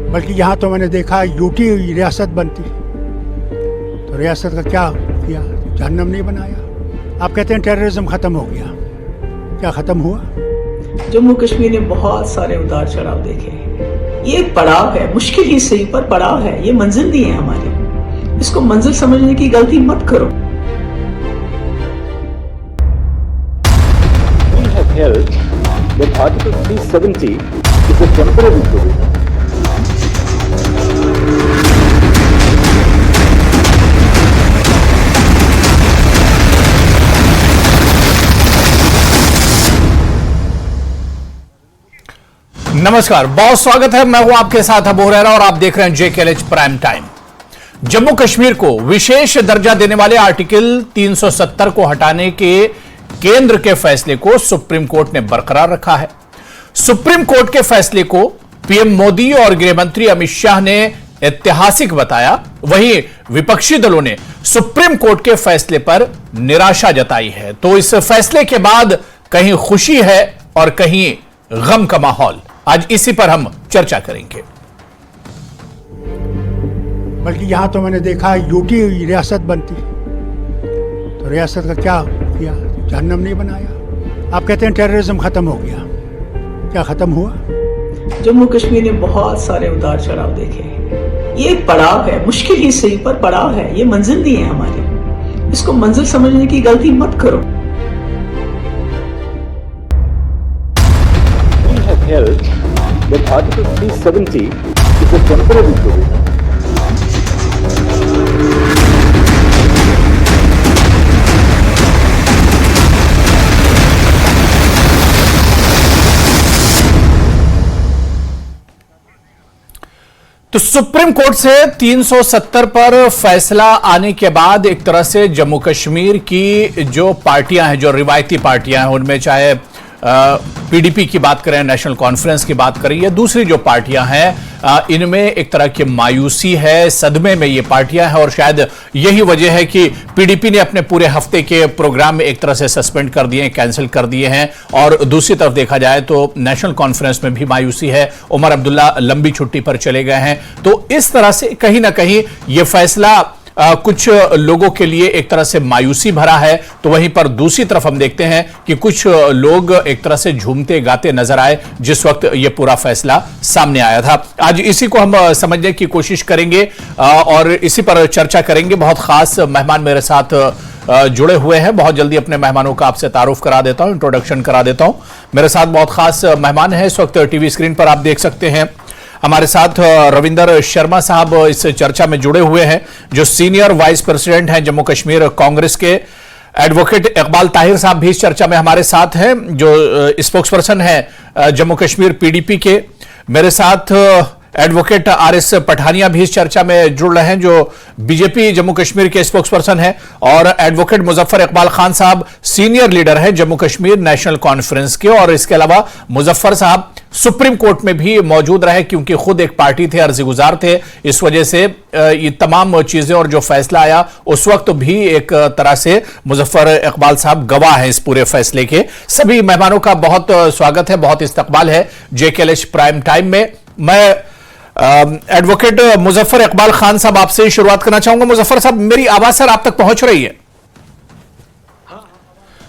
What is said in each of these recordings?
बल्कि यहाँ तो मैंने देखा यूटी रियासत बनती, तो रियासत का क्या किया, जहन्नम नहीं बनाया। आप कहते हैं टेररिज्म ख़त्म हो गया, क्या ख़त्म हुआ? जम्मू कश्मीर ने बहुत सारे उतार चढ़ाव देखे हैं। ये एक पड़ाव है, मुश्किल ही सही पर पड़ाव है। ये मंजिल नहीं है हमारी, इसको मंजिल समझने की गलती मत करो। We have held that Article 370 is a temporary provision. नमस्कार, बहुत स्वागत है। मैं हूं आपके साथ अबू हुरैरा और आप देख रहे हैं JKLH prime time. Jammu Kashmir को विशेष दर्जा देने वाले आर्टिकल 370 को हटाने के केंद्र के फैसले को सुप्रीम कोर्ट ने बरकरार रखा है। सुप्रीम कोर्ट के फैसले को पीएम मोदी और गृह मंत्री अमित शाह ने ऐतिहासिक बताया। वहीं विपक्षी दलों ने सुप्रीम कोर्ट के फैसले पर निराशा जताई है। तो इस फैसले के बाद कहीं खुशी है और कहीं गम का माहौल। आज इसी पर हम चर्चा करेंगे। बल्कि यहाँ तो मैंने देखा यूटी रियासत बनती, तो रियासत का क्या किया, जहन्नम नहीं बनाया। आप कहते हैं टेररिज्म ख़त्म हो गया, क्या ख़त्म हुआ? जम्मू कश्मीर ने बहुत सारे उतार चढ़ाव देखे हैं। ये एक पड़ाव है, मुश्किल ही सही पर पड़ाव है। ये मंजिल नहीं है हमारी, इसको मंजिल समझने की गलती मत करो। Held that Article 370 is a temporary provision. तो सुप्रीम कोर्ट से 370 पर फैसला आने के बाद एक तरह से जम्मू कश्मीर की जो पार्टियां हैं, जो रिवायती पार्टियां हैं, उनमें चाहे पीडीपी की बात करें, नेशनल कॉन्फ्रेंस की बात करें, या दूसरी जो पार्टियां हैं, इनमें एक तरह की मायूसी है, सदमे में ये पार्टियां हैं। और शायद यही वजह है कि पीडीपी ने अपने पूरे हफ्ते के प्रोग्राम में एक तरह से सस्पेंड कर दिए, कैंसिल कर दिए हैं। और दूसरी तरफ देखा जाए तो नेशनल कॉन्फ्रेंस में भी मायूसी है, उमर अब्दुल्ला लंबी छुट्टी पर चले गए हैं। तो इस तरह से कहीं ना कहीं यह फैसला कुछ लोगों के लिए एक तरह से मायूसी भरा है। तो वहीं पर दूसरी तरफ हम देखते हैं कि कुछ लोग एक तरह से झूमते गाते नजर आए जिस वक्त यह पूरा फैसला सामने आया था। आज इसी को हम समझने की कोशिश करेंगे और इसी पर चर्चा करेंगे। बहुत खास मेहमान मेरे साथ जुड़े हुए हैं। बहुत जल्दी अपने मेहमानों का आपसे तारुफ करा देता हूं, इंट्रोडक्शन करा देता हूं। मेरे साथ बहुत खास मेहमान हैं, इस वक्त टीवी स्क्रीन पर आप देख सकते हैं। हमारे साथ रविंदर शर्मा साहब इस चर्चा में जुड़े हुए हैं, जो सीनियर वाइस प्रेसिडेंट हैं जम्मू कश्मीर कांग्रेस के। एडवोकेट इकबाल ताहिर साहब भी इस चर्चा में हमारे साथ हैं, जो स्पोक्सपर्सन हैं जम्मू कश्मीर पीडीपी के। मेरे साथ एडवोकेट RS पठानिया भी इस चर्चा में जुड़ रहे हैं, जो बीजेपी जम्मू कश्मीर के स्पोक्सपर्सन हैं। और एडवोकेट मुजफ्फर इकबाल खान साहब सीनियर लीडर हैं जम्मू कश्मीर नेशनल कॉन्फ्रेंस के। और इसके अलावा मुजफ्फर साहब सुप्रीम कोर्ट में भी मौजूद रहे, क्योंकि खुद एक पार्टी थे, अर्जी गुजार थे। इस वजह से ये तमाम चीजें और जो फैसला आया उस वक्त भी एक तरह से मुजफ्फर इकबाल साहब गवाह हैं इस पूरे फैसले के। सभी मेहमानों का बहुत स्वागत है, बहुत इस्तकबाल है JKLH प्राइम टाइम में। मैं एडवोकेट मुजफ्फर इकबाल खान साहब आपसे ही शुरुआत करना चाहूंगा। मुजफ्फर साहब, मेरी आवाज सर आप तक पहुंच रही है?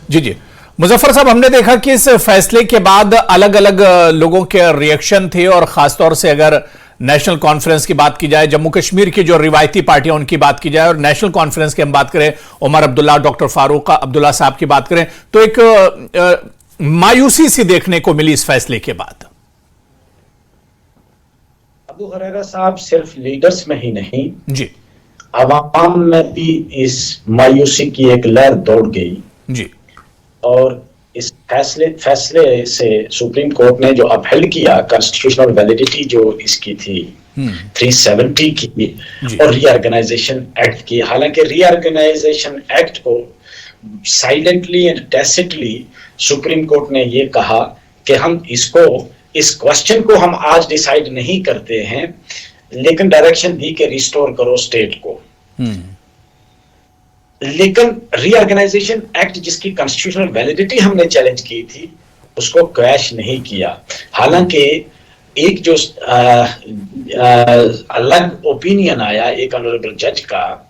जी जी मुजफ्फर साहब, हमने देखा कि इस फैसले के बाद अलग अलग लोगों के रिएक्शन थे, और खासतौर से अगर नेशनल कॉन्फ्रेंस की बात की जाए, जम्मू कश्मीर की जो रिवायती पार्टियां उनकी बात की जाए, और नेशनल कॉन्फ्रेंस की हम बात करें, उमर अब्दुल्ला, डॉक्टर फारूक अब्दुल्ला साहब की बात करें, तो एक मायूसी सी देखने को मिली इस फैसले के बाद। अबू हुरैरा साहब, सिर्फ लीडर्स में ही नहीं जी, अवाम में भी इस मायूसी की एक लहर दौड़ गई जी। और इस फैसले से सुप्रीम कोर्ट ने जो अपहेल्ड किया, कॉन्स्टिट्यूशनल वैलिडिटी जो इसकी थी 370 की और रीऑर्गेनाइजेशन एक्ट की। हालांकि रीऑर्गेनाइजेशन एक्ट को साइलेंटली एंड टैसिटली सुप्रीम कोर्ट ने ये कहा कि हम इस क्वेश्चन को हम आज डिसाइड नहीं करते हैं, लेकिन डायरेक्शन दी कि रिस्टोर करो स्टेट को। लेकिन रीऑर्गेनाइजेशन एक्ट जिसकी कॉन्स्टिट्यूशनल वैलिडिटी हमने चैलेंज की थी, उसको क्रैश नहीं किया। हालांकि एक जो अलग ओपिनियन आया एक ऑनरेबल जज का,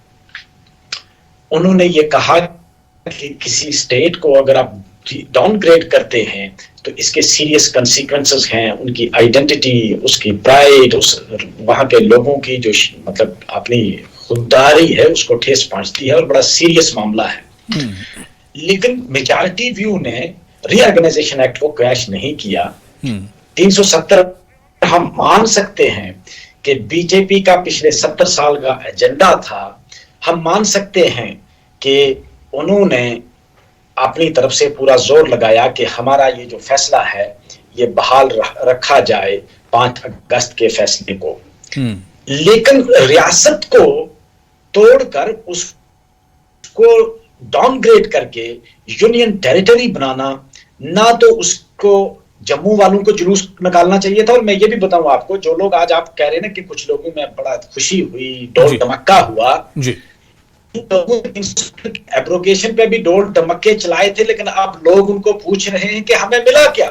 उन्होंने ये कहा कि किसी स्टेट को अगर आप डाउनग्रेड करते हैं तो इसके सीरियस कंसीक्वेंसेस हैं, उनकी आइडेंटिटी, उसकी प्राइड, उस वहां के लोगों की जो मतलब अपनी खुददारी है उसको ठेस पहुंचती है और बड़ा सीरियस मामला है। लेकिन मेजॉरिटी व्यू ने रीऑर्गेनाइजेशन एक्ट को क्रैश नहीं किया। 370 हम मान सकते हैं कि बीजेपी का पिछले 70 साल का एजेंडा था। हम मान सकते हैं कि उन्होंने अपनी तरफ से पूरा जोर लगाया कि हमारा ये जो फैसला है ये बहाल रखा जाए 5 अगस्त के फैसले को। लेकिन रियासत को तोड़कर उसको डाउनग्रेड करके यूनियन टेरिटरी बनाना, ना तो उसको जम्मू वालों को जुलूस निकालना चाहिए था। और मैं ये भी बताऊं आपको, जो लोग आज आप कह रहे हैं ना कि कुछ लोगों में बड़ा खुशी हुई, डोल धमाका हुआ जी, एब्रोगेशन पे भी डोल धमक्के चलाए थे, लेकिन अब लोग उनको पूछ रहे हैं कि हमें मिला क्या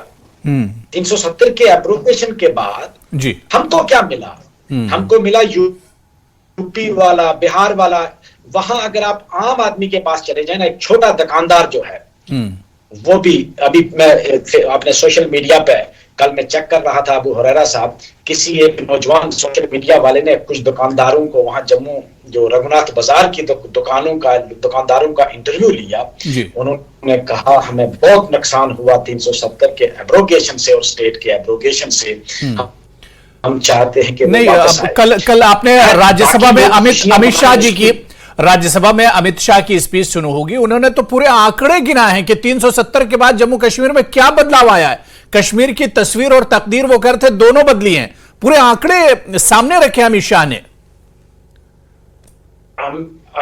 370 के एब्रोगेशन के बाद जी, हमको क्या मिला? हमको मिला यूपी वाला, बिहार वाला। वहां अगर आप आम आदमी के पास चले जाए ना, एक छोटा दुकानदार जो है, वो भी अभी मैं अपने सोशल मीडिया पे कल मैं चेक कर रहा था, अबू हुरैरा साहब, किसी एक नौजवान सोशल मीडिया वाले ने कुछ दुकानदारों को वहां जम्मू जो रघुनाथ बाजार की दुकानदारों का इंटरव्यू लिया। उन्होंने कहा हमें बहुत नुकसान हुआ 370 के एब्रोगेशन से और स्टेट के एब्रोगेशन से। हम चाहते हैं कि नहीं, कल आपने राज्यसभा में अमित शाह जी की राज्यसभा में अमित शाह की स्पीच सुनी होगी। उन्होंने तो पूरे आंकड़े गिना है कि 370 के बाद जम्मू कश्मीर में क्या बदलाव आया है। कश्मीर की तस्वीर और तकदीर वो करते दोनों बदली हैं। पूरे आंकड़े सामने रखे अमित शाह ने।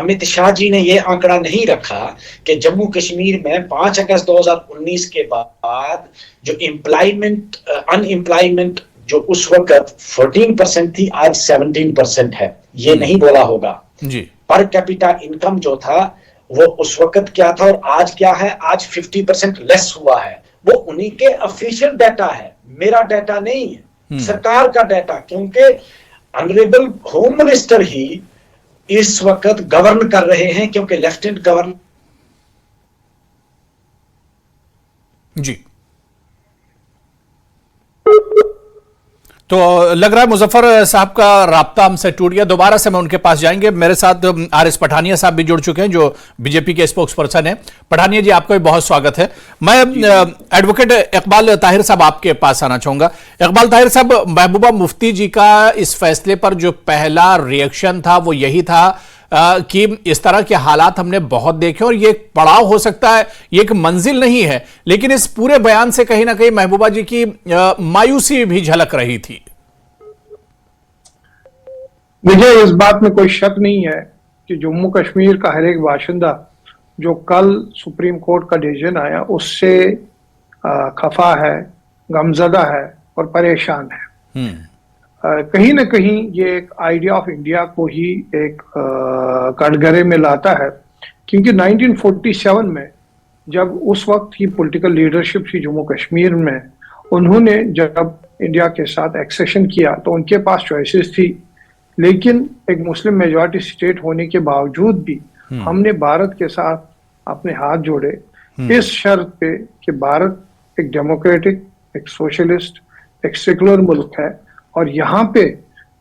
अमित शाह जी ने यह आंकड़ा नहीं रखा कि जम्मू कश्मीर में 5 अगस्त 2019 के बाद जो अनएम्प्लॉयमेंट जो उस वक्त 14% थी, आज 17% है। ये नहीं बोला होगा जी। पर कैपिटा इनकम जो था वो उस वक्त क्या था और आज क्या है? आज 50% लेस हुआ है। वो उन्हीं के ऑफिशियल डाटा है, मेरा डाटा नहीं है, सरकार का डाटा। क्योंकि ऑनरेबल होम मिनिस्टर ही इस वक्त गवर्न कर रहे हैं, क्योंकि लेफ्टिनेंट गवर्नर जी। तो लग रहा है मुजफ्फर साहब का राब्ता हमसे टूट गया। दोबारा से मैं उनके पास जाएंगे। मेरे साथ आर.एस. पठानिया साहब भी जुड़ चुके हैं, जो बीजेपी के स्पोक्स पर्सन हैं। पठानिया जी, आपका भी बहुत स्वागत है। मैं एडवोकेट इकबाल ताहिर साहब आपके पास आना चाहूंगा। इकबाल ताहिर साहब, महबूबा मुफ्ती जी का इस फैसले पर जो पहला रिएक्शन था वो यही था कि इस तरह के हालात हमने बहुत देखे और ये एक पड़ाव हो सकता है, ये एक मंजिल नहीं है। लेकिन इस पूरे बयान से कहीं ना कहीं महबूबा जी की मायूसी भी झलक रही थी। मुझे इस बात में कोई शक नहीं है कि जम्मू कश्मीर का हर एक बाशिंदा जो कल सुप्रीम कोर्ट का डिसीजन आया उससे खफा है, गमजदा है और परेशान है। कहीं ना कहीं ये एक आइडिया ऑफ इंडिया को ही एक कटघरे में लाता है, क्योंकि 1947 में जब उस वक्त की पॉलिटिकल लीडरशिप थी जम्मू कश्मीर में, उन्होंने जब इंडिया के साथ एक्सेशन किया तो उनके पास चॉइसेस थी। लेकिन एक मुस्लिम मेजॉरिटी स्टेट होने के बावजूद भी हमने भारत के साथ अपने हाथ जोड़े इस शर्त पे कि भारत एक डेमोक्रेटिक, एक सोशलिस्ट, एक सेकुलर मुल्क है और यहाँ पे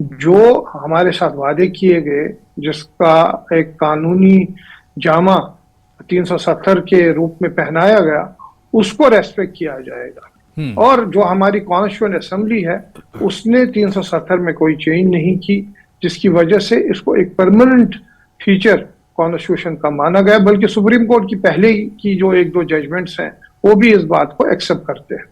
जो हमारे साथ वादे किए गए, जिसका एक कानूनी जामा 370 के रूप में पहनाया गया, उसको रेस्पेक्ट किया जाएगा। और जो हमारी कॉन्स्टिट्यूएंट असेंबली है उसने 370 में कोई चेंज नहीं की, जिसकी वजह से इसको एक परमानेंट फीचर कॉन्स्टिट्यूशन का माना गया। बल्कि सुप्रीम कोर्ट की पहले की जो 1-2 जजमेंट्स हैं वो भी इस बात को एक्सेप्ट करते हैं।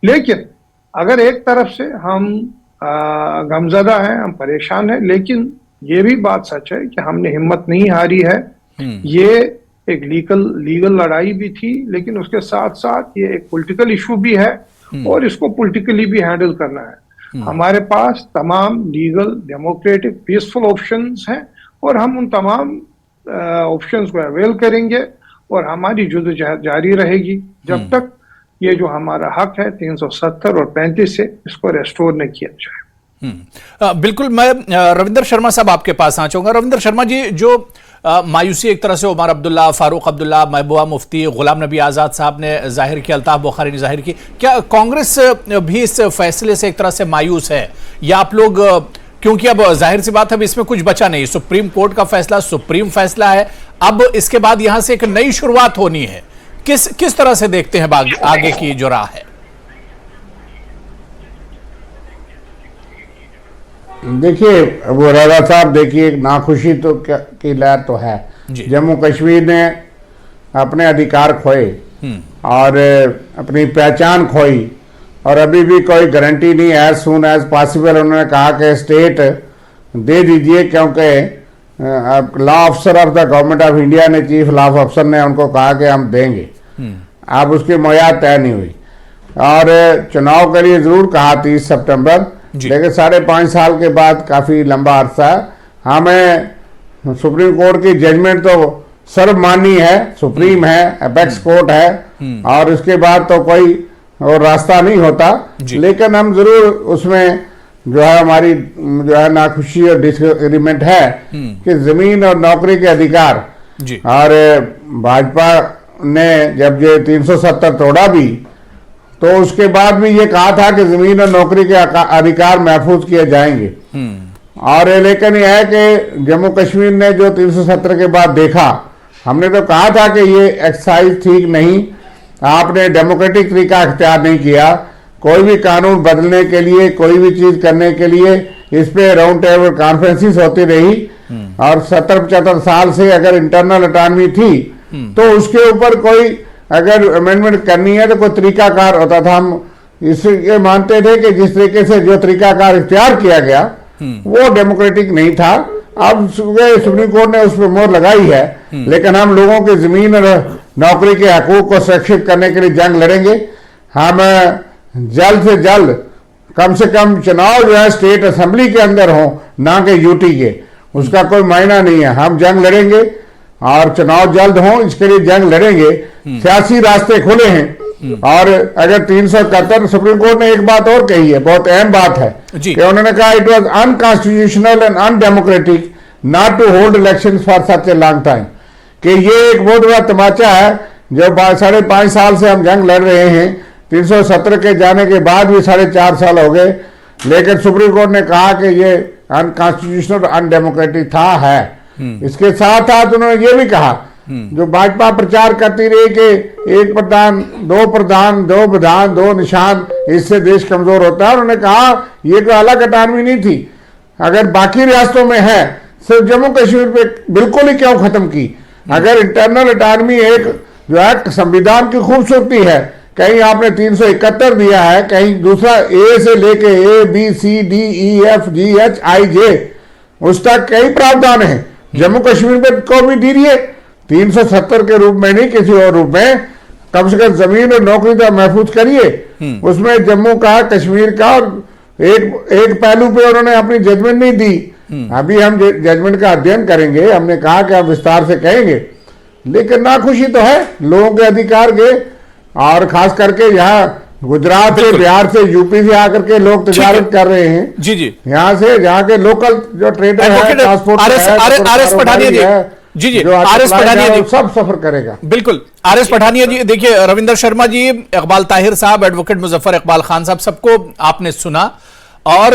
लेकिन अगर एक तरफ से हम गमजदा हैं, हम परेशान हैं, लेकिन ये भी बात सच है कि हमने हिम्मत नहीं हारी है। ये एक लीगल लड़ाई भी थी, लेकिन उसके साथ साथ ये एक पॉलिटिकल इशू भी है और इसको पॉलिटिकली भी हैंडल करना है। हमारे पास तमाम लीगल, डेमोक्रेटिक, पीसफुल ऑप्शंस हैं और हम उन तमाम ऑप्शंस को अवेल करेंगे और हमारी जद्दोजहद जारी रहेगी जब तक ये जो हमारा हक है 370 और 35 से, इसको रेस्टोर नहीं किया जाए। बिल्कुल। मैं रविंदर शर्मा साहब आपके पास आ चाहूंगा। रविंदर शर्मा जी, जो मायूसी एक तरह से उमर अब्दुल्ला, फारूक अब्दुल्ला, महबूबा मुफ्ती, गुलाम नबी आज़ाद साहब ने जाहिर की, अल्ताफ बुखारी ने जाहिर की, क्या कांग्रेस भी इस फैसले से एक तरह से मायूस है, या आप लोग, क्योंकि अब जाहिर सी बात है, अब इसमें कुछ बचा नहीं, सुप्रीम कोर्ट का फैसला सुप्रीम फैसला है, अब इसके बाद यहां से एक नई शुरुआत होनी है, किस तरह से देखते हैं आगे की जो राह है? देखिए वो राजा साहब, देखिए एक नाखुशी तो की लहर तो है। जम्मू कश्मीर ने अपने अधिकार खोए और अपनी पहचान खोई, और अभी भी कोई गारंटी नहीं, एज सून एज पॉसिबल उन्होंने कहा कि स्टेट दे दीजिए, क्योंकि लॉ अफसर of the government of India ने, चीफ लॉ अफसर ने उनको कहा कि हम देंगे। अब उसकी मुहैया तय नहीं हुई, और चुनाव के लिए जरूर कहा 30 सितंबर, लेकिन 5.5 साल के बाद, काफी लंबा अरसा, हमें सुप्रीम कोर्ट की जजमेंट तो सर्वमान्य है, सुप्रीम है, अपेक्स कोर्ट है, और उसके बाद तो कोई और रास्ता नहीं होता। लेकिन हम जरूर उसमें जो है हमारी जो है नाखुशी और डिसएग्रीमेंट है कि जमीन और नौकरी के अधिकार, और भाजपा ने जब ये 370 तोड़ा भी, तो उसके बाद भी ये कहा था कि जमीन और नौकरी के अधिकार महफूज किए जाएंगे। और लेकिन यह है कि जम्मू कश्मीर ने जो 370 के बाद देखा, हमने तो कहा था कि ये एक्सरसाइज ठीक नहीं, आपने डेमोक्रेटिक तरीका अख्तियार नहीं किया, कोई भी कानून बदलने के लिए, कोई भी चीज करने के लिए इस पे राउंड टेबल कॉन्फ्रेंसिस होती रही, और 70-75 साल से अगर इंटरनल अटॉनमी थी तो उसके ऊपर कोई अगर अमेंडमेंट करनी है तो कोई तरीकाकार होता था। हम इसके मानते थे कि जिस तरीके से जो तरीकाकार इख्तियार किया गया वो डेमोक्रेटिक नहीं था। अब सुप्रीम कोर्ट ने उस पर मोहर लगाई है, लेकिन हम लोगों की जमीन और नौकरी के हकूक को सुरक्षित करने के लिए जंग लड़ेंगे। हम जल्द से जल्द कम से कम चुनाव जो है स्टेट असेंबली के अंदर हो, ना कि यूटी के, उसका कोई मायना नहीं है। हम जंग लड़ेंगे और चुनाव जल्द हो, इसके लिए जंग लड़ेंगे। सियासी रास्ते खुले हैं, और अगर 371 सुप्रीम कोर्ट ने एक बात और कही है, बहुत अहम बात है, कि उन्होंने कहा it was unconstitutional and undemocratic not to hold elections for such a long time, कि ये एक बहुत बड़ा तमाचा है। जो 5.5 साल से हम जंग लड़ रहे हैं, 370 के जाने के बाद भी 4.5 साल हो गए, लेकिन सुप्रीम कोर्ट ने कहा कि ये अनकॉन्स्टिट्यूशनल अनडेमोक्रेटिक था है। इसके साथ साथ उन्होंने ये भी कहा, जो भाजपा प्रचार करती रही कि एक प्रधान, दो विधान, 2 निशान, इससे देश कमजोर होता है, उन्होंने कहा ये कोई अलग अटानवी नहीं थी। अगर बाकी रियासतों में है, सिर्फ जम्मू कश्मीर पे बिल्कुल ही क्यों खत्म की? अगर इंटरनल अटानमी एक जो है संविधान की खूबसूरती है, कहीं आपने 371 दिया है, कहीं दूसरा ए से लेके ABCDEFGHIJ उस तक कई प्रावधान है। जम्मू कश्मीर पे को भी दीजिए 370 के रूप में नहीं, किसी और रूप में, कम से कम जमीन और नौकरी तो महफूज करिए। उसमें जम्मू का, कश्मीर का, एक पहलू पे उन्होंने अपनी जजमेंट नहीं दी। अभी हम जजमेंट का अध्ययन करेंगे, हमने कहा कि हम विस्तार से कहेंगे, लेकिन नाखुशी तो है लोगों के अधिकार के, और खास करके यहाँ गुजरात से, बिहार से, यूपी से आकर के लोग तजारत कर रहे हैं। जी यहाँ से, जहाँ के लोकल जो ट्रेडर है, ट्रांसपोर्ट आरएस पठानिया जी, आरएस पठानिया जी सब सफर करेगा। बिल्कुल, आरएस पठानिया जी, देखिए रविंदर शर्मा जी, इकबाल ताहिर साहब, एडवोकेट मुजफ्फर इकबाल खान साहब, सबको आपने सुना, और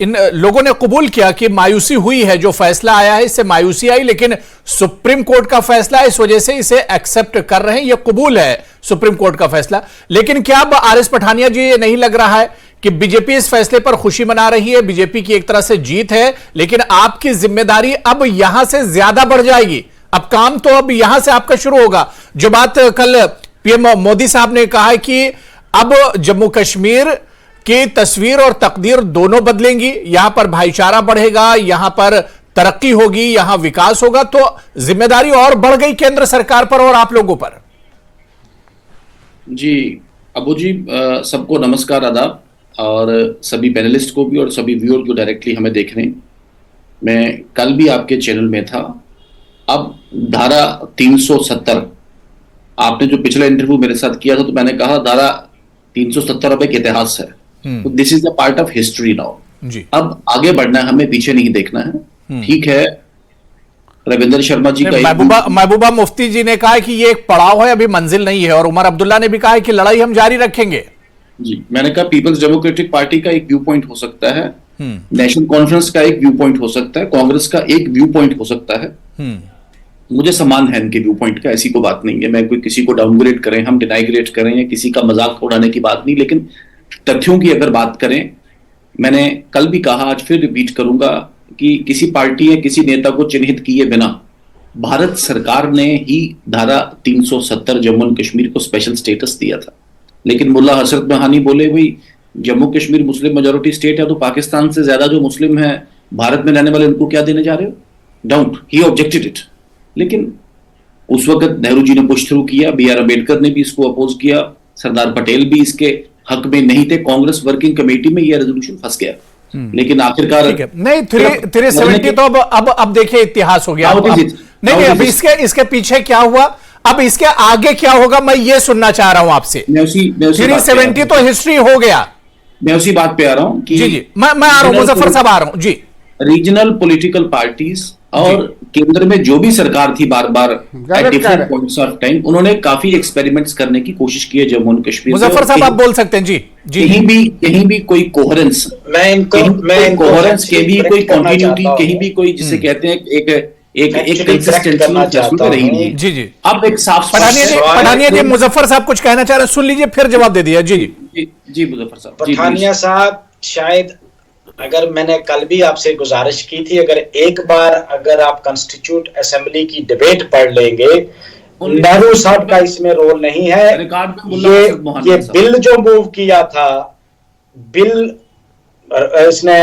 इन लोगों ने कबूल किया कि मायूसी हुई है, जो फैसला आया है इससे मायूसी आई, लेकिन सुप्रीम कोर्ट का फैसला इस वजह से इसे एक्सेप्ट कर रहे हैं, यह कबूल है सुप्रीम कोर्ट का फैसला। लेकिन क्या अब आरएस पठानिया जी, ये नहीं लग रहा है कि बीजेपी इस फैसले पर खुशी मना रही है, बीजेपी की एक तरह से जीत है, लेकिन आपकी जिम्मेदारी अब यहां से ज्यादा बढ़ जाएगी, अब काम तो अब यहां से आपका शुरू होगा। जो बात कल पीएम मोदी साहब ने कहा है कि अब जम्मू कश्मीर की तस्वीर और तकदीर दोनों बदलेंगी, यहां पर भाईचारा बढ़ेगा, यहां पर तरक्की होगी, यहां विकास होगा, तो जिम्मेदारी और बढ़ गई केंद्र सरकार पर और आप लोगों पर। जी अबू जी, सबको नमस्कार, आदाब, और सभी पैनलिस्ट को भी और सभी व्यूअर को डायरेक्टली हमें देख रहे हैं। मैं कल भी आपके चैनल में था। अब धारा 370 आपने जो पिछला इंटरव्यू मेरे साथ किया था तो मैंने कहा धारा 370 अब एक इतिहास है, तो this is the part of history now. अब आगे बढ़ना है, हमें पीछे नहीं देखना है। ठीक है, रविंदर शर्मा जी का महबूबा मुफ्ती जी ने कहा है कि ये एक पड़ाव है, अभी मंजिल नहीं है, और उमर अब्दुल्ला ने भी कहा है कि लड़ाई हम जारी रखेंगे। जी, मैंने कहा पीपल्स डेमोक्रेटिक पार्टी का एक व्यू पॉइंट हो सकता है, नेशनल कॉन्फ्रेंस का एक व्यू पॉइंट हो सकता है, कांग्रेस का एक व्यू पॉइंट हो सकता है। मुझे सम्मान है इनके व्यू पॉइंट का, ऐसी कोई बात नहीं है। मैं कोई किसी को डाउनग्रेड करें, हम डिनाइग्रेड करें या किसी का मजाक उड़ाने की बात नहीं, लेकिन तथ्यों की अगर बात करें, मैंने कल भी कहा, आज फिर रिपीट करूंगा कि किसी पार्टी या किसी नेता को चिन्हित किए बिना भारत सरकार ने ही धारा 370 जम्मू एंड कश्मीर को स्पेशल स्टेटस दिया था। लेकिन मुल्ला हसरत मोहानी बोले भाई Jammu Kashmir Muslim majority state है, तो पाकिस्तान से ज्यादा जो मुस्लिम है भारत में रहने वाले उनको क्या देने जा रहे हो? Don't, he objected it. लेकिन उस वक्त नेहरू जी ने पुश थ्रू किया, बी आर अम्बेडकर ने भी इसको अपोज किया, सरदार पटेल भी इसके हक में नहीं थे, कांग्रेस वर्किंग कमेटी में यह रेजोल्यूशन फंस गया। लेकिन आखिरकार नहीं, 370 तो अब देखिए इतिहास हो गया। नहीं, अब इसके पीछे क्या हुआ, अब इसके आगे क्या होगा, मैं ये सुनना चाह रहा हूं आपसे। 370 तो हिस्ट्री हो गया, मैं उसी बात पे आ रहा हूं कि जी मैं आ रहा हूं, मुजफ्फर साहब आ रहा हूं जी। रीजनल पॉलिटिकल पार्टीज और केंद्र में जो भी सरकार थी बार बार at different points of time, उन्होंने काफी एक्सपेरिमेंट्स करने की कोशिश की है जम्मू एंड कश्मीर। मुजफ्फर साहब आप बोल सकते हैं जी। कहीं भी कोई कोहेरेंस, कोहेरेंस के भी कोई कंटिन्यूटी, कहीं भी कोई जिसे कहते हैं एक कंसिस्टेंसी रही नहीं। जी अब एक साफ पठानिया जी, मुजफ्फर साहब कुछ कहना चाह रहे हैं, सुन लीजिए फिर जवाब दे दिया। जी मुजफ्फर साहब। पठानिया साहब, शायद अगर मैंने कल भी आपसे गुजारिश की थी, अगर आप कॉन्स्टिट्यूट असेंबली की डिबेट पढ़ लेंगे, नेहरू साहब का इसमें रोल नहीं है। ये बिल जो मूव किया था, इसने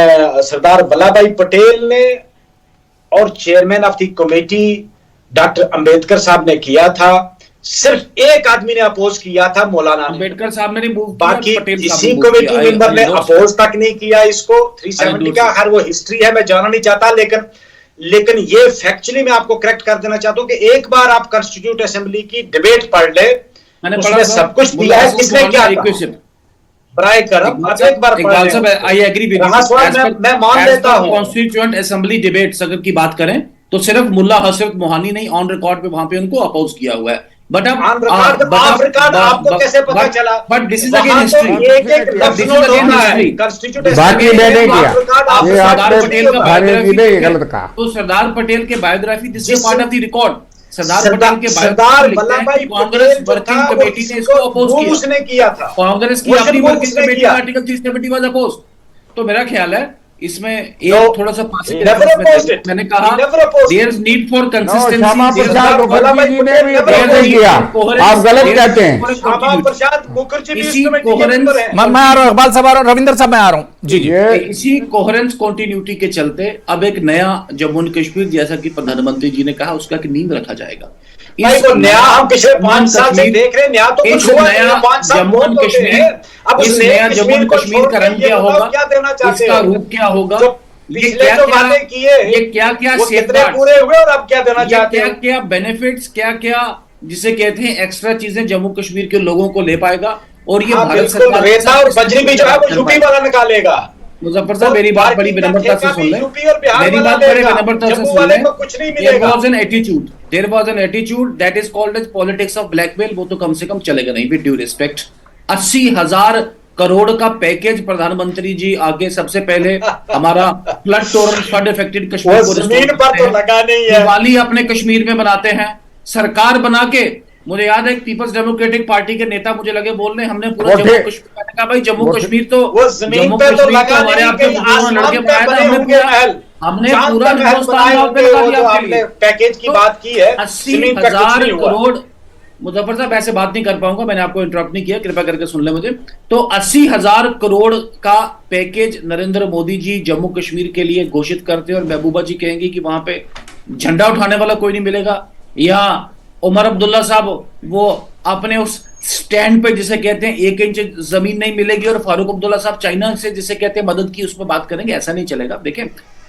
सरदार वल्लभ भाई पटेल ने और chairman of the committee doctor Ambedkar साहब ने किया था। सिर्फ एक आदमी ने अपोज किया था, मौलाना अंबेडकर साहब ने, बाकी किसी कमेटी मेंबर ने अपोज तक नहीं किया इसको। 370 का हर वो हिस्ट्री है, मैं जानना नहीं चाहता, लेकिन ये फैक्चुअली मैं आपको करेक्ट कर देना चाहता हूं कि एक बार आप कॉन्स्टिट्यूट असेंबली की डिबेट पढ़ ले, उसमें सब कुछ दिया है किसने क्या बराए करम। एक बार आई एग्री विद यू, मैं मान लेता हूं। कॉन्स्टिट्यूएंट असेंबली डिबेट्स अगर की बात करें तो सिर्फ मुल्ला हसरत मोहानी नहीं, ऑन रिकॉर्ड पे वहां पे उनको अपोज किया हुआ है। बट अब आपको कैसे पता चला? But this is again history, बाकी मैंने किया, ये आपने गलत कहा। तो सरदार पटेल के biography, this is part of the record. Sardar Vallabhbhai Congress working committee ने इसको अपोज किया था। कांग्रेस की अपनी working committee article 370 was oppose. तो मेरा ख्याल है इसमें एक थोड़ा सा मैंने कहा there is need for consistency. Shyama Prasad Mukherjee ने भी किया, आप गलत कहते हैं। श्यामा प्रसाद मुखर्जी भी मैं आ रहा हूं, इकबाल साहब आ रहा हूं, रविंदर साहब मैं आ रहा हूं जी। इसी कोहेरेंस कंटिन्यूटी के चलते अब एक नया जम्मू एंड कश्मीर, जैसा कि प्रधानमंत्री जी ने कहा, उसका कि नींव रखा जाएगा। तो नया हम पिछले 5 साल से देख रहे हैं, नया तो कुछ हुआ नहीं, 5 साल जम्मू एंड कश्मीर, अब इस नया जम्मू एंड कश्मीर का रंग क्या होगा, इसका रूप क्या होगा, ये क्या क्या पूरे हुए और अब क्या देना चाहते हैं, क्या क्या बेनिफिट्स, क्या क्या जिसे कहते हैं एक्स्ट्रा चीजें जम्मू कश्मीर के लोगों को ले पाएगा। और ये भारत सरकार रेता और बजरी भी जो है वो यूपी वाला निकालेगा। मुजफ्फर साहब मेरी बात बड़ी विनम्रता से सुन लें, मेरी बात बड़ी विनम्रता से सुन लें। There was an attitude that is called as politics of blackmail, वो तो कम से कम चलेगा नहीं। विद ड्यू रिस्पेक्ट, 80,000 करोड़ का पैकेज प्रधानमंत्री जी आगे सबसे पहले हमारा फ्लड इफेक्टेड कश्मीर को जमीन पर तो लगा नहीं है। दिवाली अपने कश्मीर में मनाते हैं, सरकार बना के। मुझे याद है पीपल्स डेमोक्रेटिक पार्टी के नेता मुझे लगे बोलने, हमने पूरा जम्मू कश्मीर का भाई जम्मू कश्मीर तो जमीन पे तो लगा नहीं, लड़के बनाया था, हमने पूरा हिंदुस्तान पे लगा दिया आपने पैकेज की बात की है। 80,000 करोड़। मुजफ्फर साहब ऐसे बात नहीं कर पाऊंगा, मैंने आपको इंटरप्ट नहीं किया, कृपया करके सुन ले मुझे। तो 80,000 करोड़ का पैकेज नरेंद्र मोदी जी जम्मू कश्मीर के लिए घोषित करते हैं और महबूबा जी कहेंगे कि वहां पे झंडा उठाने वाला कोई नहीं मिलेगा, या उमर अब्दुल्ला साहब वो अपने उस स्टैंड पे जिसे कहते हैं 1 इंच जमीन नहीं मिलेगी, और फारूक अब्दुल्ला साहब चाइना से जिसे कहते हैं मदद की, उसमें बात करेंगे। ऐसा नहीं चलेगा। देखें,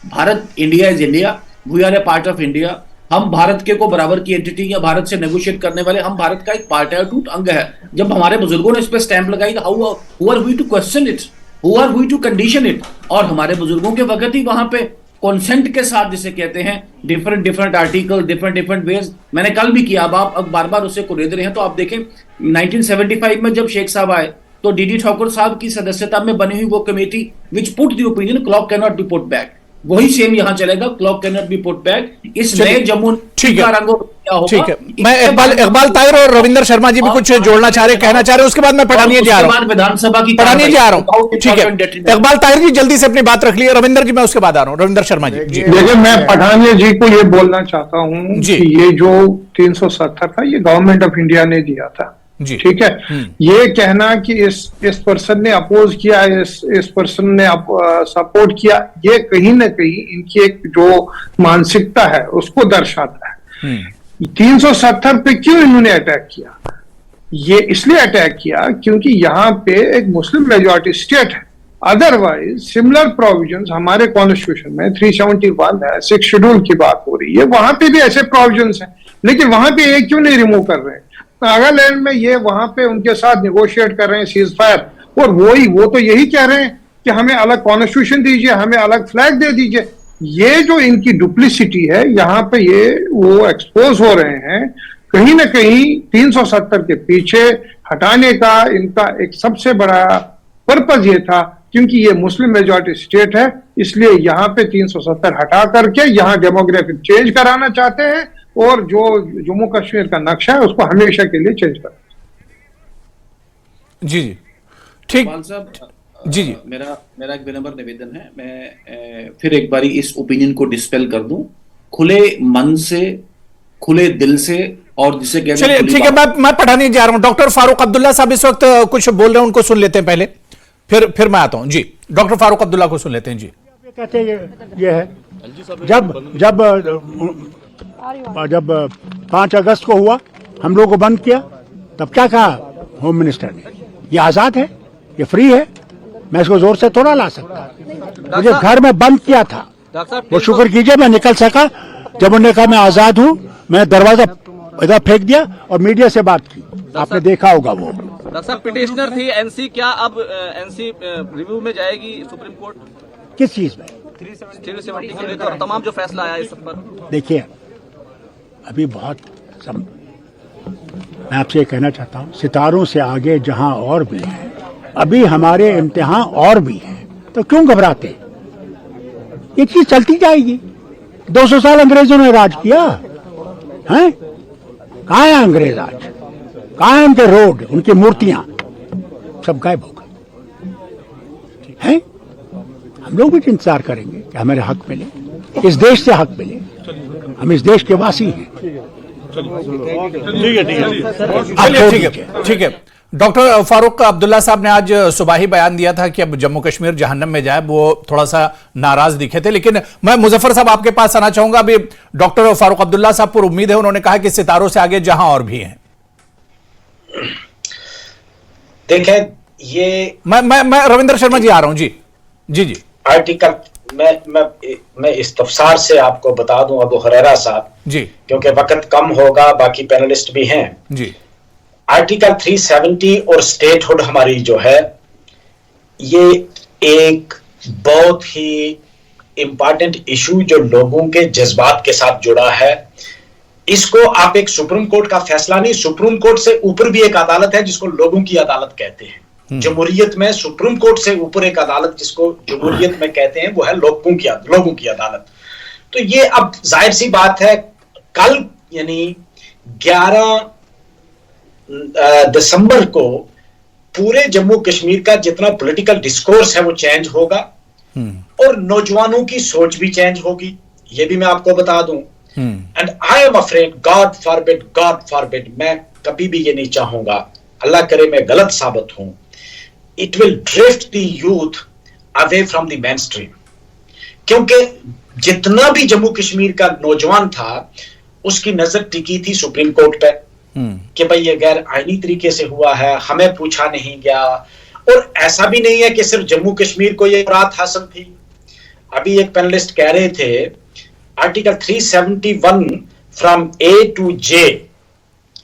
Bharat, India is India, we are a part of India. हम भारत के को बराबर की एंटिटी या भारत से नेगोशिएट करने वाले, हम भारत का एक पार्ट है, टूट अंग है। जब हमारे बुजुर्गों ने इस पे स्टैंप लगाई, who are we to question it, who are we to condition it? और हमारे बुजुर्गों के वक्त ही वहां पे कॉन्सेंट के साथ, जिसे कहते हैं डिफरेंट आर्टिकल, डिफरेंट वेज, मैंने कल भी किया, अब बार बार उसे कुरेद रहे हैं। तो आप देखें 1975 में जब शेख साहब आए तो डीडी ठाकुर साहब की सदस्यता में बनी हुई वो committee which put the opinion clock can not be put back, वही सेम यहां चलेगा, clock can not be put back. इस नए जम्मू का रंगों क्या होगा? ठीक है, मैं इकबाल ताहिर और रविंदर शर्मा जी भी कुछ जोड़ना चाह रहे, कहना चाह रहे, उसके बाद मैं पढ़ाने जा रहा हूं, विधानसभा की पढ़ाने जा रहा हूं। ठीक है, इकबाल ताहिर जी जल्दी से अपनी बात रख लिए, रविंदर जी मैं उसके बाद आ रहा हूं। रविंदर शर्मा जी। देखिए, मैं पठानिया जी को ये बोलना चाहता हूं कि ये जो 370 था ये गवर्नमेंट ऑफ इंडिया ने दिया था, ठीक है। ये कहना कि इस पर्सन ने अपोज किया, इस पर्सन ने सपोर्ट किया, ये कहीं ना कहीं इनकी एक जो मानसिकता है उसको दर्शाता है। 370 पे क्यों इन्होंने अटैक किया? ये इसलिए अटैक किया क्योंकि यहाँ पे एक मुस्लिम मेजॉरिटी स्टेट है। अदरवाइज सिमिलर प्रोविजंस हमारे कॉन्स्टिट्यूशन में 371 है, 6 शेड्यूल की बात हो रही है, वहां पे भी ऐसे प्रोविजंस हैं, लेकिन वहां पे ये क्यों नहीं रिमूव कर रहे हैं? नागालैंड में ये वहां पे उनके साथ निगोशिएट कर रहे हैं सीज फायर, और वो तो यही कह रहे हैं कि हमें अलग कॉन्स्टिट्यूशन दीजिए, हमें अलग फ्लैग दे दीजिए। ये जो इनकी डुप्लिसिटी है यहाँ पे ये वो एक्सपोज हो रहे हैं। कहीं ना कहीं 370 के पीछे हटाने का इनका एक सबसे बड़ा पर्पज ये था, क्योंकि ये मुस्लिम मेजॉरिटी स्टेट है, इसलिए यहाँ पे 370 हटा करके यहाँ डेमोग्राफिक चेंज कराना चाहते हैं, और जो जम्मू कश्मीर का नक्शा है उसको हमेशा के लिए चेंज कर। जी ठीक जी मेरा एक विनम्र निवेदन है, मैं फिर एक बारी इस ओपिनियन को डिस्पेल कर दूं, खुले मन से, खुले दिल से, और जिसे कहते हैं। चलिए ठीक है, मैं पढ़ाने जा रहा हूं। डॉक्टर फारूक अब्दुल्ला साहब इस वक्त कुछ बोल रहे हैं, उनको सुन लेते हैं पहले, फिर मैं आता हूं। जी डॉक्टर फारूक अब्दुल्ला को सुन लेते हैं। जी कहते हैं ये है, जब 5 अगस्त को हुआ, हम लोगों को बंद किया, तब क्या कहा होम मिनिस्टर ने? ये आजाद है, ये फ्री है, मैं इसको जोर से थोड़ा ला सकता। मुझे घर में बंद किया था, वो शुक्र कीजिए मैं निकल सका। जब उन्होंने कहा मैं आजाद हूं, मैं दरवाजा इधर फेंक दिया और मीडिया से बात की, आपने देखा होगा वो। डॉक्टर साहब पिटिशनर थी एनसी, क्या अब एनसी रिव्यू में जाएगी सुप्रीम कोर्ट? किस चीज में? 370 को लेकर तमाम जो फैसला आया इस सब पर। देखिए अभी मैं आपसे ये कहना चाहता हूँ, सितारों से आगे जहां और भी है, अभी हमारे इम्तिहान और भी है, तो क्यों घबराते? ये चीज चलती जाएगी। 200 साल अंग्रेजों ने राज किया है, कहाँ है अंग्रेज आज? कहाँ है उनके रोड, उनकी मूर्तियां? सब गायब हो गए हैं। हम लोग भी इंतजार करेंगे कि हमारे हक मिले, इस देश से हक मिले, हम इस देश के वासी हैं। ठीक है। डॉक्टर फारूक अब्दुल्ला साहब ने आज सुबह ही बयान दिया था कि अब जम्मू कश्मीर जहन्नम में जाए, वो थोड़ा सा नाराज दिखे थे, लेकिन मैं मुजफ्फर साहब आपके पास आना चाहूंगा। अभी डॉक्टर फारूक अब्दुल्ला साहब पर उम्मीद है, उन्होंने कहा कि सितारों से आगे जहां और भी हैं। देखें, ये मैं रविंद्र शर्मा जी आ रहा हूं। जी आर्टिकल मैं इस्तफसार से आपको बता दूं अबू हुरैरा साहब जी, क्योंकि वक्त कम होगा, बाकी पैनलिस्ट भी हैं जी। आर्टिकल 370 और स्टेटहुड हमारी जो है, ये एक बहुत ही इंपॉर्टेंट इशू जो लोगों के जज्बात के साथ जुड़ा है। इसको आप एक सुप्रीम कोर्ट का फैसला नहीं, सुप्रीम कोर्ट से ऊपर भी एक अदालत है जिसको लोगों की अदालत कहते हैं। जमहूरियत में सुप्रीम कोर्ट से ऊपर एक अदालत जिसको जमहूरियत में कहते हैं, वो है लोगों की अदालत। तो ये अब जाहिर सी बात है, कल यानी 11 दिसंबर को पूरे जम्मू कश्मीर का जितना पॉलिटिकल डिस्कोर्स है वो चेंज होगा, और नौजवानों की सोच भी चेंज होगी, ये भी मैं आपको बता दूं। And I am afraid, God forbid, मैं कभी भी ये नहीं चाहूंगा, अल्लाह करे मैं गलत साबित हूं, it will drift the youth away from the main stream. क्योंकि जितना भी जम्मू कश्मीर का नौजवान था, उसकी नजर टिकी थी सुप्रीम कोर्ट पे कि भाई ये गैर आईनी तरीके से हुआ है, हमें पूछा नहीं गया। और ऐसा भी नहीं है कि सिर्फ जम्मू कश्मीर को ये राहत हासिल थी। अभी एक पैनलिस्ट कह रहे थे article 371 from A to J,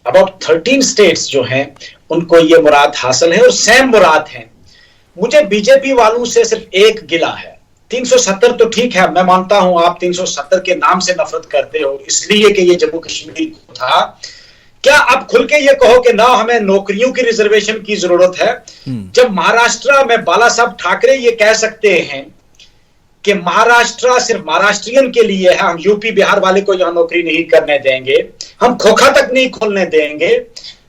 about 13 states जो हैं उनको ये मुराद हासिल है और सेम मुराद है। मुझे बीजेपी वालों से सिर्फ एक गिला है, 370 तो ठीक है, मैं मानता हूं आप 370 के नाम से नफरत करते हो इसलिए कि ये जम्मू कश्मीर को था। क्या आप खुल के ये कहो कि ना हमें नौकरियों की रिजर्वेशन की जरूरत है, जब महाराष्ट्र में बाला साहब ठाकरे ये कह सकते हैं कि महाराष्ट्र सिर्फ महाराष्ट्रियन के लिए है, हम यूपी बिहार वाले को यहां नौकरी नहीं करने देंगे, हम खोखा तक नहीं खोलने देंगे,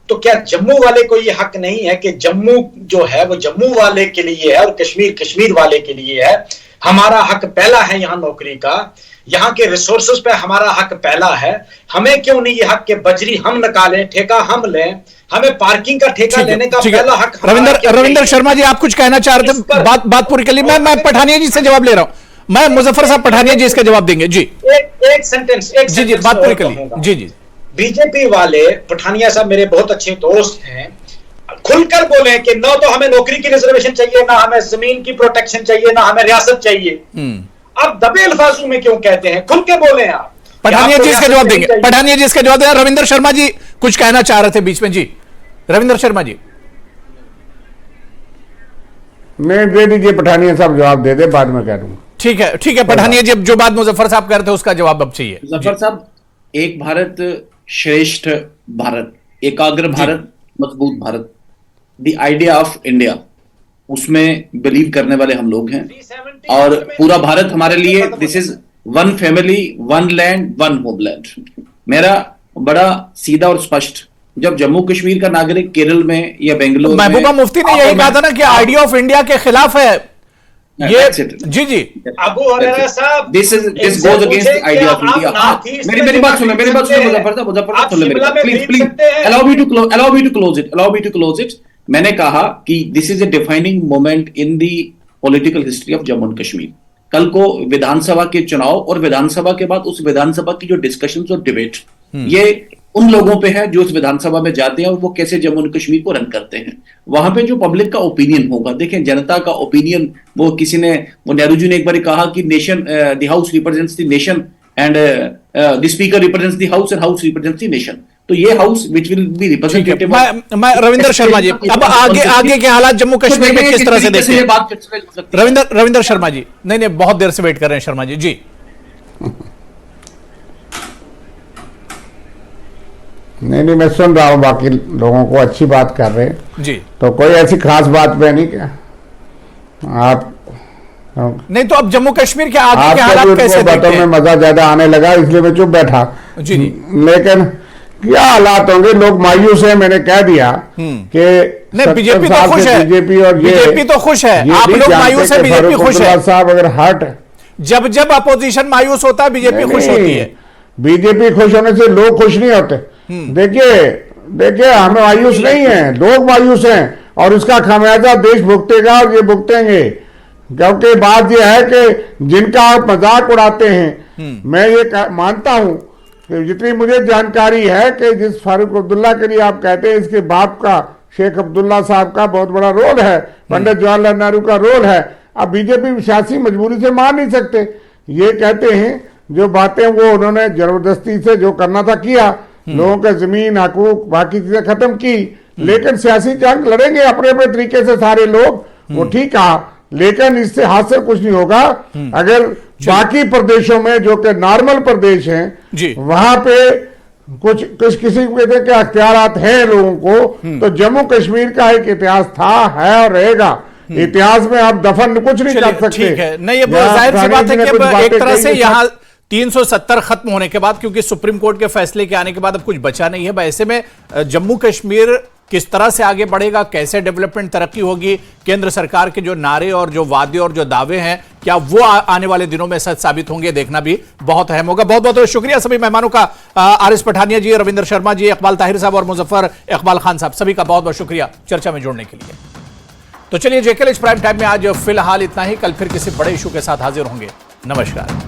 तो क्या जम्मू वाले को ये हक नहीं है कि जम्मू जो है वो जम्मू वाले के लिए है और कश्मीर कश्मीर वाले के लिए है? हमारा हक पहला है यहां नौकरी का, यहां के रिसोर्सेज पे हमारा हक पहला है। हमें क्यों नहीं ये हक के बजरी हम निकालें, ठेका हम लें, हमें पार्किंग का ठेका लेने का पहला हक। रविंदर शर्मा जी, आप कुछ कहना चाह रहे थे, बात पूरी कर ली। मैं पठानिया जी से जवाब ले रहा हूं, मैं मुजफ्फर साहब पठानिया जी इसका जवाब देंगे जी। एक सेंटेंस जी बात पूरी कर ली जी। बीजेपी वाले, पठानिया साहब मेरे बहुत अच्छे दोस्त हैं, खुलकर बोले कि ना तो हमें नौकरी की रिजर्वेशन चाहिए, ना हमें जमीन की प्रोटेक्शन चाहिए, ना हमें रियासत चाहिए। आप दबे अल्फाजों में क्यों कहते हैं? खुल के बोले आप। पठानिया जी इसका जवाब देंगे, पठानिया जी इसका जवाब देंगे। रविंदर शर्मा जी कुछ कहना चाह रहे थे बीच में जी। रविंदर शर्मा जी नहीं, दे दीजिए, पठानिया साहब जवाब दे दे, बाद में कह दूंगा। ठीक है पठानिया जी, जो बात मुजफ्फर साहब कह रहे थे उसका जवाब अब चाहिए। मुजफ्फर साहब, एक भारत श्रेष्ठ भारत, एकाग्र भारत, मजबूत Bharat, the idea of India, उसमें बिलीव करने वाले हम लोग हैं। और पूरा भारत हमारे लिए, this is one family, one land, one homeland. मेरा बड़ा सीधा और स्पष्ट, जब जम्मू कश्मीर का नागरिक केरल में या बेंगलोर, महबूबा मुफ्ती ने यही कहा था ना कि आइडिया ऑफ इंडिया के खिलाफ है ये। जी अबू हरेरा साहब, this goes against the idea of India. मेरी बात सुनो मुजफ्फर साहब सुन ले, please allow me to close it. मैंने कहा कि this is a defining moment in the political history of Jammu and Kashmir. कल को विधानसभा के चुनाव और विधानसभा के बाद उस विधानसभा की जो डिस्कशंस और डिबेट, ये उन लोगों पे है जो उस विधानसभा में जाते हैं और वो कैसे जम्मू एंड कश्मीर को रन करते हैं। वहां पे जो पब्लिक का ओपिनियन होगा, देखें जनता का ओपिनियन, वो किसी ने, वो नेहरू जी ने एक बार कहा कि nation, the house represents the nation and the speaker represents the house and house represents the nation. तो ये house which will be representative. मैं रविंदर शर्मा जी, अब आगे के हालात जम्मू कश्मीर में किस तरह से देखते हैं? रविंदर शर्मा जी, नहीं बहुत देर से वेट कर रहे हैं शर्मा जी। नहीं, मैं सुन रहा हूँ, बाकी लोगों को अच्छी बात कर रहे हैं जी, तो कोई ऐसी खास बात पे नहीं। क्या आप नहीं, तो अब जम्मू कश्मीर के आगे के हालात कैसे बातों में मजा ज्यादा आने लगा, इसलिए मैं चुप बैठा जी। लेकिन क्या हालात होंगे, लोग मायूस हैं, मैंने कह दिया कि नहीं, बीजेपी तो खुश है, बीजेपी तो खुश है, आप लोग मायूस है, बीजेपी खुश है साहब। अगर हट, जब अपोजिशन मायूस होता है बीजेपी खुश होती है। बीजेपी खुश होने से लोग खुश नहीं होते। देखिए हम मायूस नहीं है, लोग मायूस हैं और इसका खामियाजा देश भुगतेगा और ये भुगतेंगे। क्योंकि बात यह है कि जिनका आप मजाक उड़ाते हैं, मैं ये मानता हूं कि जितनी मुझे जानकारी है कि जिस फारूक अब्दुल्ला के लिए आप कहते हैं, इसके बाप का, शेख अब्दुल्ला साहब का बहुत बड़ा रोल है, पंडित जवाहरलाल नेहरू का रोल है। अब बीजेपी सियासी मजबूरी से मान नहीं सकते, ये कहते हैं जो बातें वो उन्होंने जबरदस्ती से जो करना था किया, लोगों के जमीन हकूक बाकी चीजें खत्म की, लेकिन सियासी जंग लड़ेंगे अपने अपने तरीके से सारे लोग, वो ठीक कहा, लेकिन इससे हासिल कुछ नहीं होगा अगर बाकी प्रदेशों में जो कि नॉर्मल प्रदेश हैं वहां पे कुछ किसी के अख्तियारात हैं लोगों को, तो जम्मू कश्मीर का एक इतिहास था, है और रहेगा। इतिहास में आप दफन कुछ नहीं कर सकते। ठीक है, नहीं, ये जाहिर सी बात है कि अब एक तरह से यहाँ 370 खत्म होने के बाद, क्योंकि सुप्रीम कोर्ट के फैसले के आने के बाद अब कुछ बचा नहीं है, ऐसे में जम्मू कश्मीर किस तरह से आगे बढ़ेगा, कैसे डेवलपमेंट तरक्की होगी, केंद्र सरकार के जो नारे और जो वादे और जो दावे हैं, क्या वो आने वाले दिनों में सच साबित होंगे, देखना भी बहुत अहम होगा। बहुत बहुत शुक्रिया सभी मेहमानों का, आरिस पठानिया जी, रविंदर शर्मा जी, इकबाल ताहिर साहब और मुजफ्फर इकबाल खान साहब, सभी का बहुत बहुत शुक्रिया चर्चा में जुड़ने के लिए। तो चलिए, जेकेएलएच प्राइम टाइम में आज फिलहाल इतना ही, कल फिर किसी बड़े इशू के साथ हाजिर होंगे। नमस्कार।